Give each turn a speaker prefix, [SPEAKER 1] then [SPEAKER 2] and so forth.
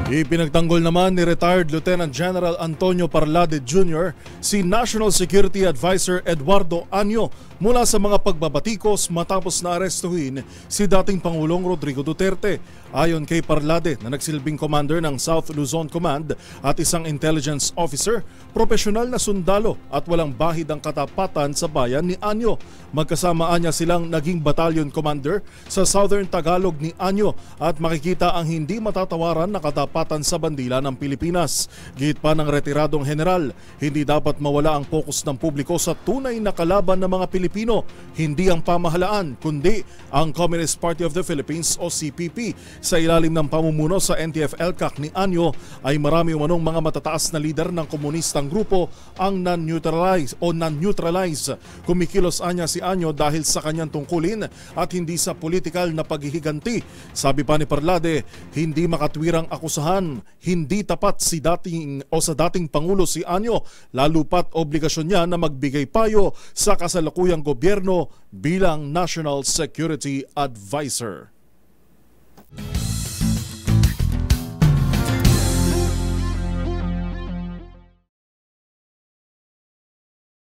[SPEAKER 1] Ipinagtanggol naman ni retired Lieutenant General Antonio Parlade Jr. si National Security Advisor Eduardo Año mula sa mga pagbabatikos matapos na arestuhin si dating Pangulong Rodrigo Duterte. Ayon kay Parlade na nagsilbing commander ng South Luzon Command at isang intelligence officer, profesional na sundalo at walang bahid ang katapatan sa bayan ni Año. Magkasamaan niya silang naging battalion commander sa Southern Tagalog ni Año at makikita ang hindi matatawaran na katapatan sa bandila ng Pilipinas. Gihit pa ng retiradong general, hindi dapat mawala ang focus ng publiko sa tunay na kalaban ng mga Pilipino, hindi ang pamahalaan kundi ang Communist Party of the Philippines o CPP. Sa ilalim ng pamumuno sa NTF-ELCAC ni Año ay marami umanong mga matataas na lider ng komunistang grupo ang non-neutralize. Kumikilos anya si Año dahil sa kanyang tungkulin at hindi sa politikal na paghihiganti. Sabi pa ni Parlade, hindi makatwirang akusahan, hindi tapat sa dating Pangulo si Año, lalo pat obligasyon niya na magbigay payo sa kasalukuyang gobyerno bilang National Security Advisor.